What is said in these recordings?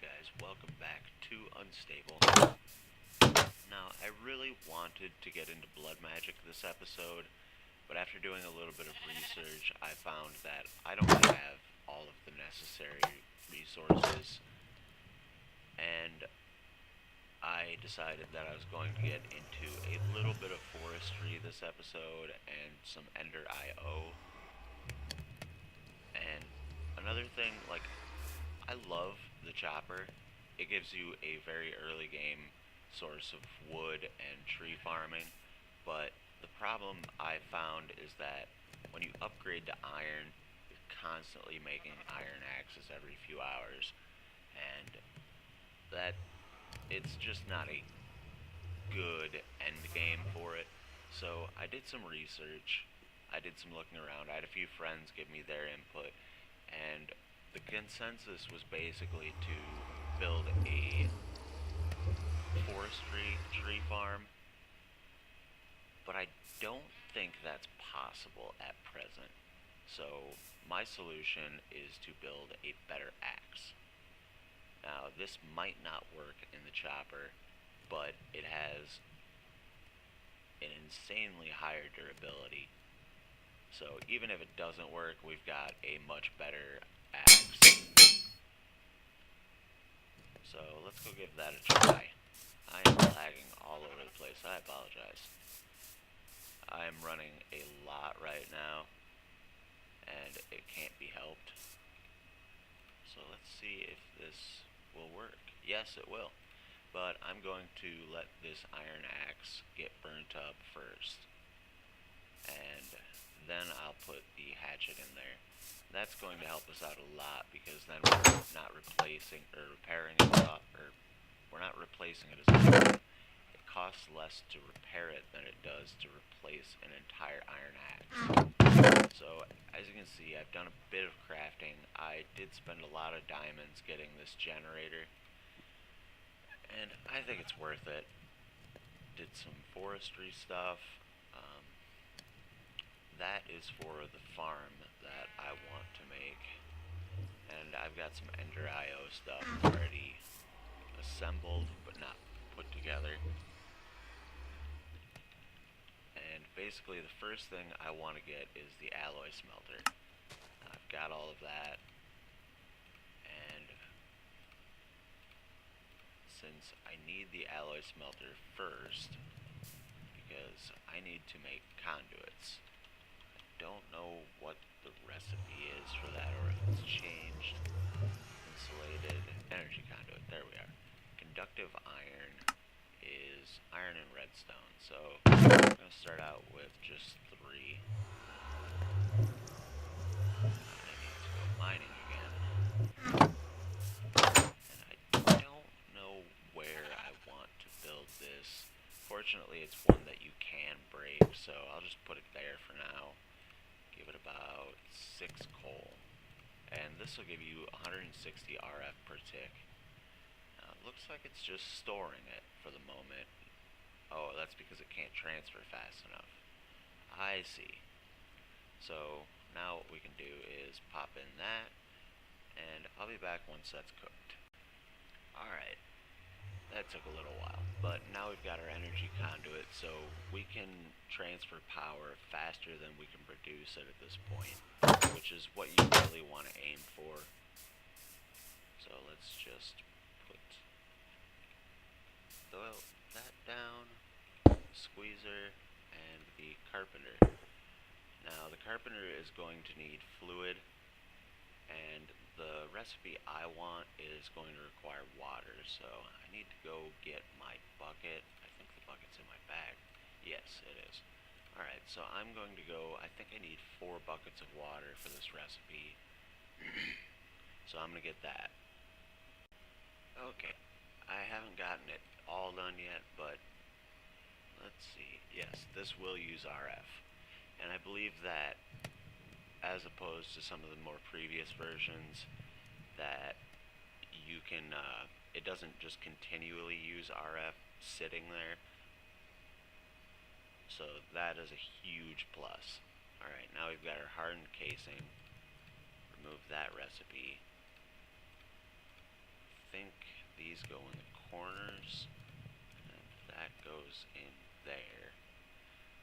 guys? Welcome back to Unstable. Now, I really wanted to get into blood magic this episode, but after doing a little bit of research, I found that I don't have all of the necessary resources, and I decided that I was going to get into a little bit of forestry this episode and some Ender IO. And another thing, I love the chopper. It gives you a very early game source of wood and tree farming, but the problem I found is that when you upgrade to iron, you're constantly making iron axes every few hours, and that it's just not a good end game for it. So I did some research, I did some looking around, I had a few friends give me their input, and the consensus was basically to build a forestry tree farm, but I don't think that's possible at present. So my solution is to build a better axe. Now, this might not work in the chopper, but it has an insanely higher durability. So even if it doesn't work, we've got a much better axe. So let's go give that a try. I am lagging all over the place. I apologize. I am running a lot right now, and it can't be helped. So let's see if this will work. Yes, it will. But I'm going to let this iron axe get burnt up first, and then I'll put the hatchet in there. That's going to help us out a lot because then we're not replacing or repairing it or we're not replacing it as often. It costs less to repair it than it does to replace an entire iron axe. So as you can see, I've done a bit of crafting. I did spend a lot of diamonds getting this generator, and I think it's worth it. Did some forestry stuff. That is for the farm that I want to make. And I've got some Ender IO stuff already assembled but not put together. And basically the first thing I want to get is the alloy smelter. I've got all of that. And since I need the alloy smelter first, because I need to make conduits. Don't know what the recipe is for that or if it's changed. Insulated energy conduit, there we are. Conductive iron is iron and redstone, so I'm going to start out with just 3. I need to go mining again. And I don't know where I want to build this. Fortunately, it's one that you can break, so I'll just put it there for now. Give it about 6 coal, and this will give you 160 RF per tick. Now it looks like it's just storing it for the moment. Oh, that's because it can't transfer fast enough. I see. So now what we can do is pop in that, and I'll be back once that's cooked. Alright, that took a little while, but now we've got our energy conduit, so we can transfer power faster than we can produce it at this point, which is what you really want to aim for. So let's just put that down, squeezer, and the carpenter. Now the carpenter is going to need fluid, and the recipe I want is going to require water, so I need to go get my bucket. I think the bucket's in my bag. Yes, it is. Alright, so I'm going to go, I think I need 4 buckets of water for this recipe. So I'm going to get that. Okay, I haven't gotten it all done yet, but let's see. Yes, this will use RF. And I believe that as opposed to some of the more previous versions, that you can, it doesn't just continually use RF sitting there. So that is a huge plus. Alright, now we've got our hardened casing. Remove that recipe. I think these go in the corners, and that goes in there.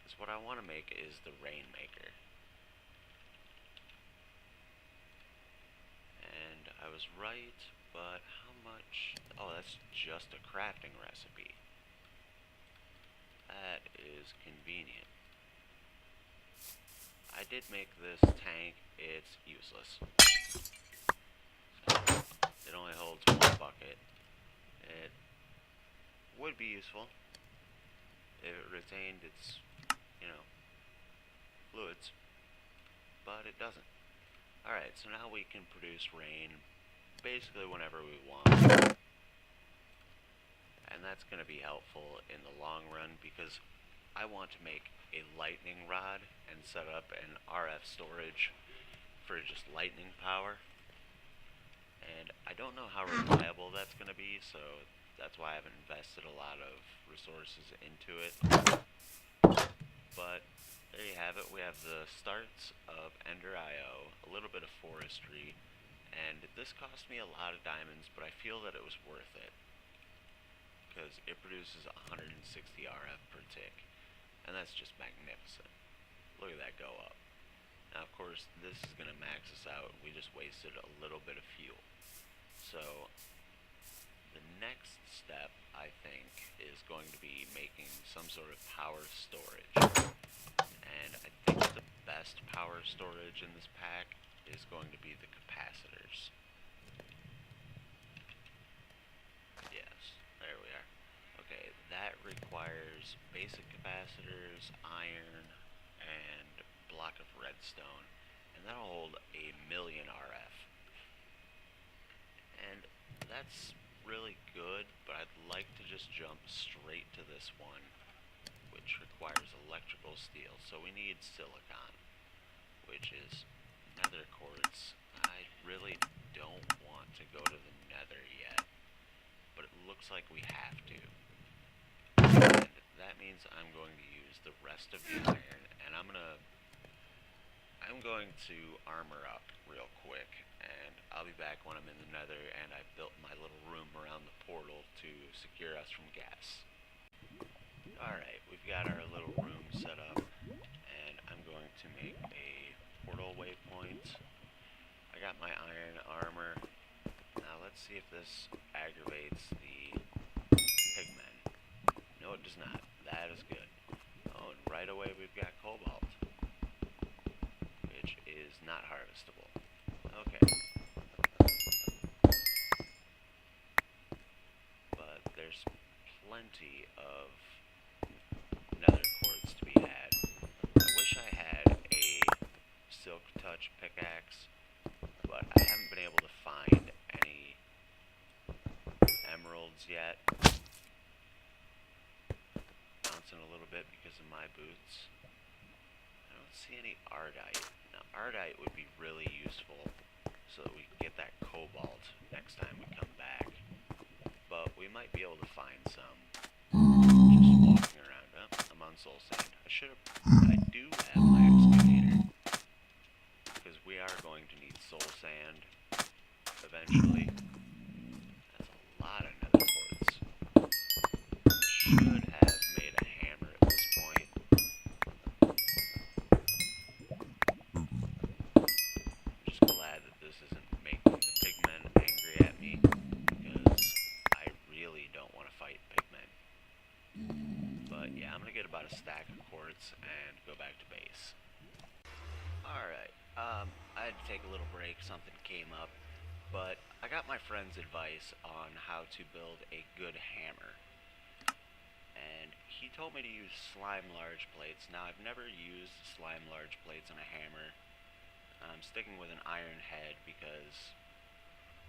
Because what I want to make is the Rainmaker. And I was right, but how much? Oh, that's just a crafting recipe. That is convenient. I did make this tank. It's useless. It only holds one bucket. It would be useful if it retained its, fluids, but it doesn't. Alright, so now we can produce rain basically whenever we want. And that's going to be helpful in the long run because I want to make a lightning rod and set up an RF storage for just lightning power. And I don't know how reliable that's going to be, so that's why I haven't invested a lot of resources into it. But there you have it. We have the starts of Ender IO, a little bit of forestry, and this cost me a lot of diamonds, but I feel that it was worth it because it produces 160 RF per tick, and that's just magnificent. Look at that go up. Now, of course, this is going to max us out. We just wasted a little bit of fuel. So, the next step, I think, is going to be making some sort of power storage. And I think the best power storage in this pack is going to be the capacitors. Yes, there we are. Okay, that requires basic capacitors, iron, and a block of redstone. And that'll hold 1,000,000 RF. And that's really good, but I'd like to just jump straight to this one, which requires electrical steel. So we need silicon, which is nether quartz. I really don't want to go to the nether yet, but it looks like we have to. And that means I'm going to use the rest of the iron, and I'm going to armor up real quick, and I'll be back when I'm in the nether and I've built my little room around the portal to secure us from gas. Alright, we've got our little room set up, and I'm going to make a portal waypoint. I got my iron armor. Now let's see if this aggravates the pigmen. No, it does not. That is good. Oh, and right away we've got cobalt, which is not harvestable. Okay. But there's plenty of nether quartz to be had. I wish I had a silk touch pickaxe, but I haven't been able to find any emeralds yet. Bouncing a little bit because of my boots. I don't see any ardite. Now, ardite would be really useful so that we can get that cobalt next time we come back. But we might be able to find some just walking around. Oh, I'm on soul sand. I do have my excavator, because we are going to need soul sand eventually. That's a lot of nether quartz. Should have made a hammer at this point. I'm just glad that this isn't making the pigmen angry at me, because I really don't want to fight pigmen. But yeah, I'm going to get about a stack of quartz and go back to base. Alright, I had to take a little break, something came up, but I got my friend's advice on how to build a good hammer. And he told me to use slime large plates. Now, I've never used slime large plates on a hammer. I'm sticking with an iron head because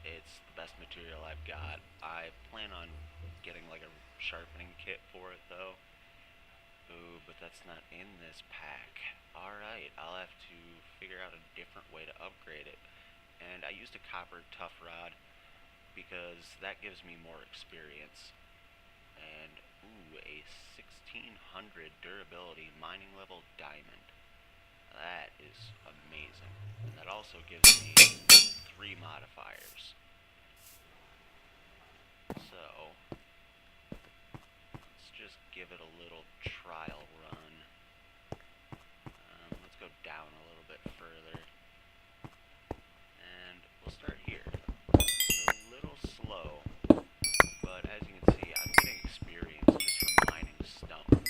it's the best material I've got. I plan on getting like a sharpening kit for it though. Ooh, but that's not in this pack. Alright, I'll have to figure out a different way to upgrade it. And I used a copper tough rod because that gives me more experience. And, ooh, a 1600 durability mining level diamond. That is amazing. And that also gives me 3 modifiers. So, give it a little trial run. Let's go down a little bit further. And we'll start here. It's a little slow, but as you can see, I'm getting experience just from mining stone.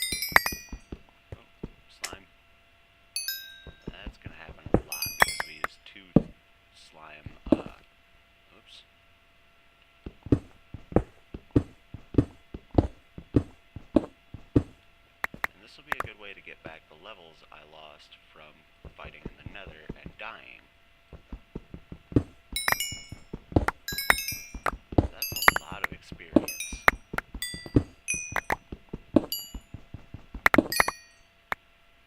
Oh, slime. That's gonna happen a lot because we use 2 slime, oops. And this will be a good way to get back the levels I lost from fighting in the nether and dying. That's a lot of experience.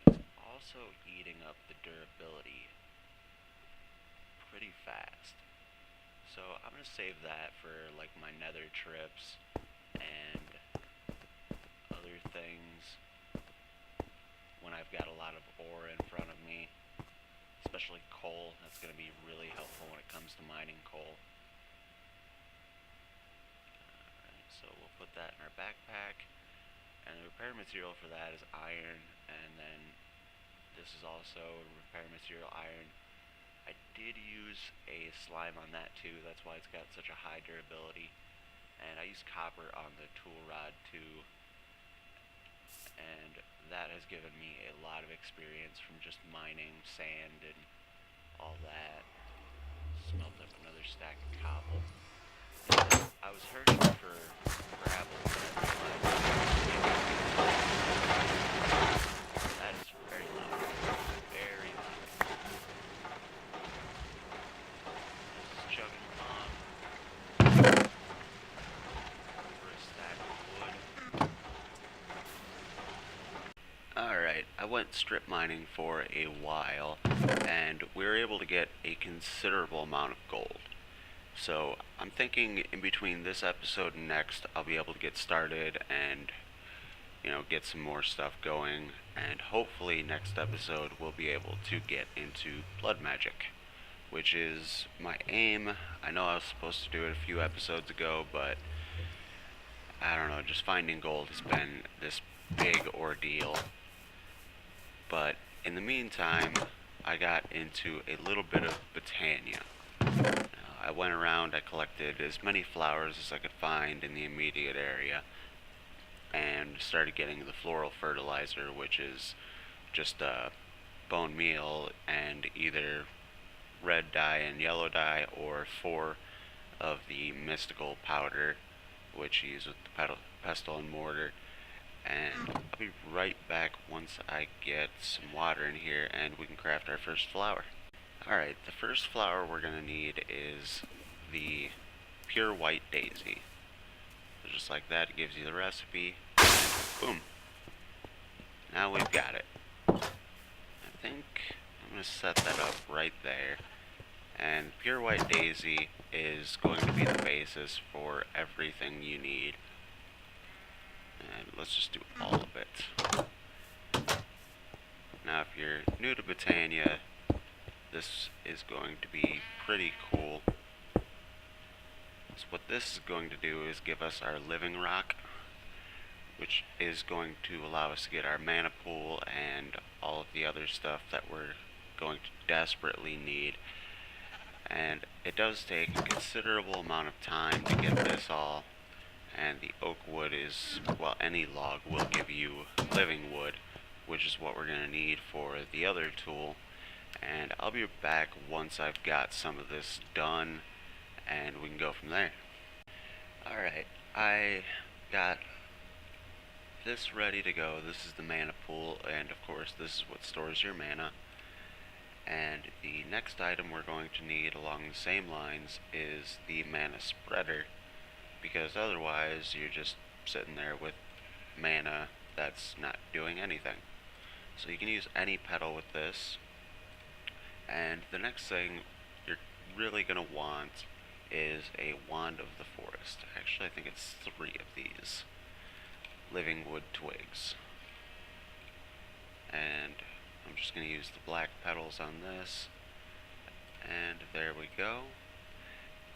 It's also eating up the durability pretty fast. So I'm going to save that for like my nether trips and other things when I've got a lot of ore in front of me, especially coal. That's going to be really helpful when it comes to mining coal. Alright, so we'll put that in our backpack, and the repair material for that is iron, and then this is also repair material iron. I did use a slime on that too, that's why it's got such a high durability. And I used copper on the tool rod too, and that has given me a lot of experience from just mining sand and all that. Smelt up another stack of cobble. And I was searching for gravel, and I realized that is very loud. Very loud. Just chugging along for a stack of wood. Alright, I went strip mining for a while, and we were able to get a considerable amount of gold. So I'm thinking in between this episode and next, I'll be able to get started and, get some more stuff going. And hopefully next episode we'll be able to get into blood magic, which is my aim. I know I was supposed to do it a few episodes ago, but I don't know, just finding gold has been this big ordeal. But in the meantime, I got into a little bit of Botania. I went around, I collected as many flowers as I could find in the immediate area, and started getting the floral fertilizer, which is just bone meal and either red dye and yellow dye, or 4 of the mystical powder, which you use with the pestle and mortar. And I'll be right back once I get some water in here and we can craft our first flower. Alright, the first flower we're going to need is the pure white daisy. So just like that, it gives you the recipe. Boom. Now we've got it. I think I'm going to set that up right there. And pure white daisy is going to be the basis for everything you need. And let's just do all of it. Now if you're new to Botania, this is going to be pretty cool. So what this is going to do is give us our living rock, which is going to allow us to get our mana pool and all of the other stuff that we're going to desperately need. And it does take a considerable amount of time to get this all. And the oak wood is, well, any log will give you living wood, which is what we're going to need for the other tool. And I'll be back once I've got some of this done, and we can go from there. Alright, I got this ready to go. This is the mana pool, and of course this is what stores your mana. And the next item we're going to need along the same lines is the mana spreader, because otherwise you're just sitting there with mana that's not doing anything. So you can use any petal with this. And the next thing you're really going to want is a wand of the forest. Actually, I think it's 3 of these living wood twigs. And I'm just going to use the black petals on this. And there we go.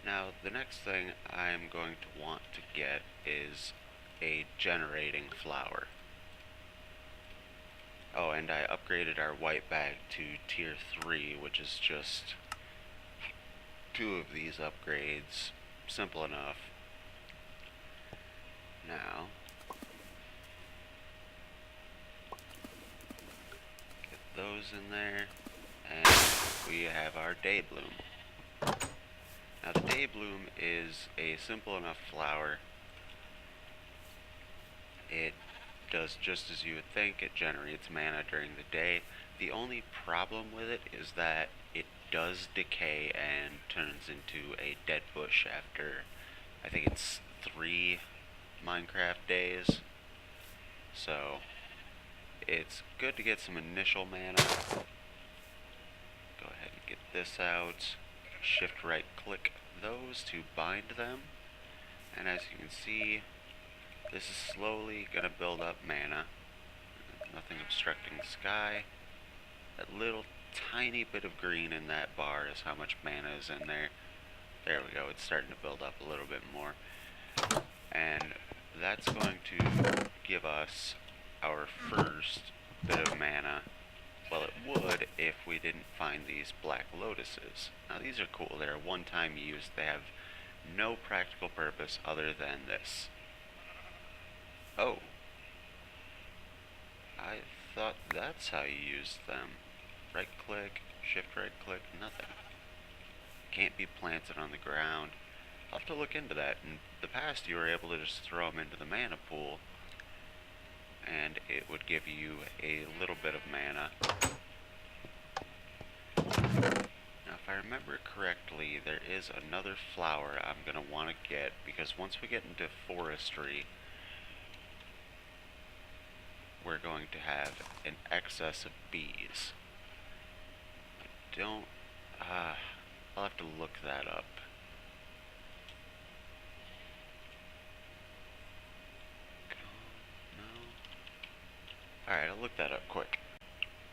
Now, the next thing I'm going to want to get is a generating flower. Oh, and I upgraded our white bag to tier 3, which is just 2 of these upgrades. Simple enough. Now, get those in there, and we have our day bloom. Now the day bloom is a simple enough flower. It does just as you would think. It generates mana during the day. The only problem with it is that it does decay and turns into a dead bush after, I think it's 3 Minecraft days. So it's good to get some initial mana. Go ahead and get this out. Shift right click those to bind them. And as you can see, this is slowly going to build up mana. Nothing obstructing the sky. That little tiny bit of green in that bar is how much mana is in there. There we go, it's starting to build up a little bit more. And that's going to give us our first bit of mana. Well, it would if we didn't find these black lotuses. Now these are cool, they're a one-time use. They have no practical purpose other than this. Oh. I thought that's how you used them. Right click, shift right click, nothing. Can't be planted on the ground. I'll have to look into that. In the past you were able to just throw them into the mana pool and it would give you a little bit of mana. Now if I remember correctly, there is another flower I'm going to want to get, because once we get into forestry, we're going to have an excess of bees. I'll have to look that up. No. Alright, I'll look that up quick.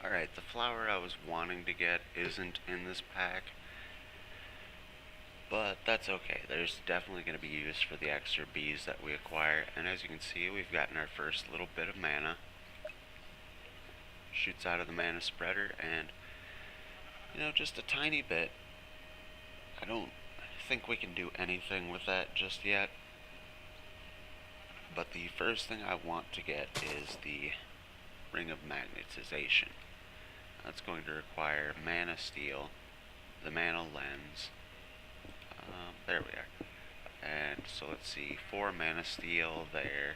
Alright, the flower I was wanting to get isn't in this pack, but that's okay. There's definitely going to be use for the extra bees that we acquire, and as you can see, we've gotten our first little bit of mana. Shoots out of the mana spreader, and just a tiny bit. I don't think we can do anything with that just yet, but the first thing I want to get is the Ring of Magnetization. That's going to require mana steel, the mana lens. There we are. And so let's see, 4 mana steel there,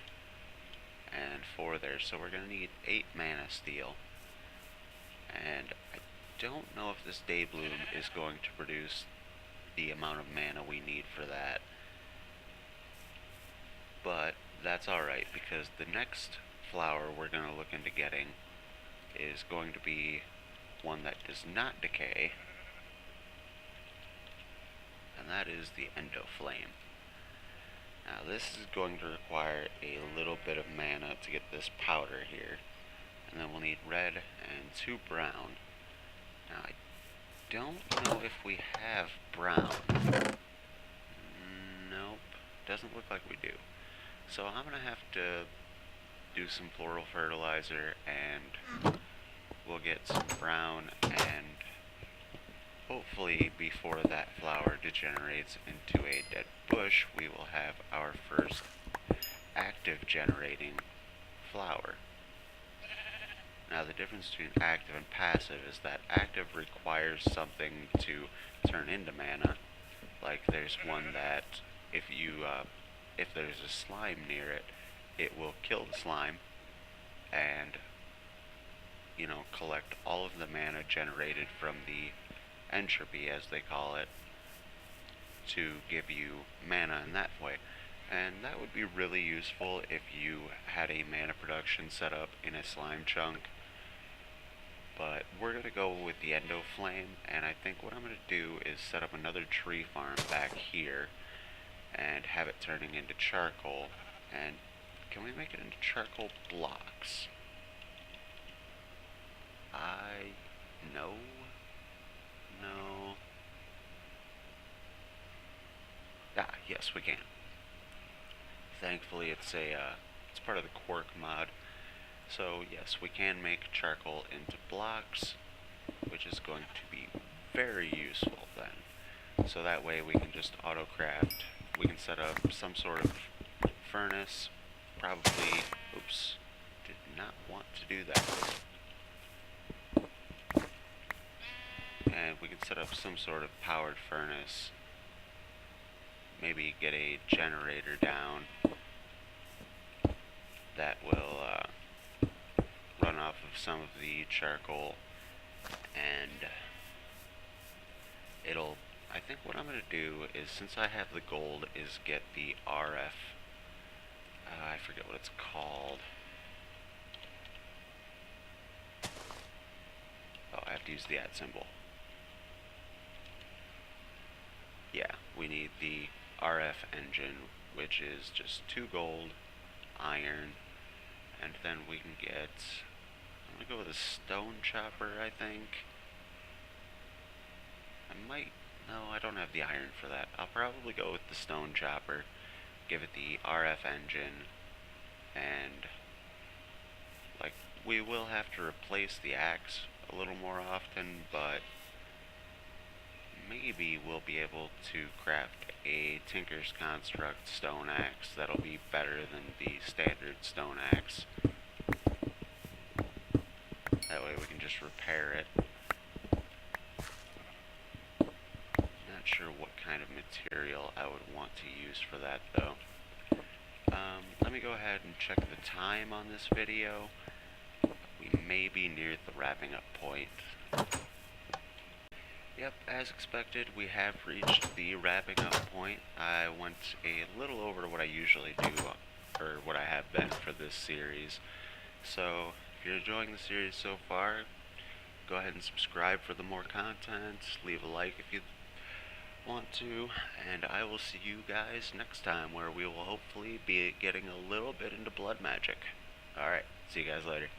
and 4 there. So we're going to need 8 mana steel. And I don't know if this day bloom is going to produce the amount of mana we need for that. But that's alright, because the next flower we're going to look into getting is going to be one that does not decay, and that is the Endo Flame. Now this is going to require a little bit of mana to get this powder here, and then we'll need red and 2 brown. Now I don't know if we have brown. Nope, doesn't look like we do. So I'm going to have to do some floral fertilizer, and we'll get some brown, and hopefully before that flower degenerates into a dead bush, we will have our first active generating flower. Now the difference between active and passive is that active requires something to turn into mana. Like there's one that if there's a slime near it, it will kill the slime and collect all of the mana generated from the entropy, as they call it, to give you mana in that way. And that would be really useful if you had a mana production set up in a slime chunk. But we're going to go with the Endo Flame, and I think what I'm going to do is set up another tree farm back here and have it turning into charcoal. And can we make it into charcoal blocks? No. Ah, yes, we can. Thankfully, it's part of the quirk mod. So yes, we can make charcoal into blocks, which is going to be very useful then. So that way we can just auto craft. We can set up some sort of furnace, probably, oops, did not want to do that. And we can set up some sort of powered furnace, maybe get a generator down that will run off of some of the charcoal, and it'll, I think what I'm going to do is, since I have the gold, is get the RF, I forget what it's called. Oh, I have to use the @ symbol. Yeah, we need the RF engine, which is just 2 gold, iron, and then we can get, I'm going to go with a stone chopper, I think. I might, no, I don't have the iron for that. I'll probably go with the stone chopper, give it the RF engine, and, like, we will have to replace the axe a little more often, but maybe we'll be able to craft a Tinker's Construct stone axe that'll be better than the standard stone axe. That way we can just repair it. Not sure what kind of material I would want to use for that though. Let me go ahead and check the time on this video. We may be near the wrapping up point. Yep, as expected, we have reached the wrapping up point. I went a little over what I usually do, or what I have been for this series. So, if you're enjoying the series so far, go ahead and subscribe for the more content, leave a like if you want to, and I will see you guys next time, where we will hopefully be getting a little bit into blood magic. Alright, see you guys later.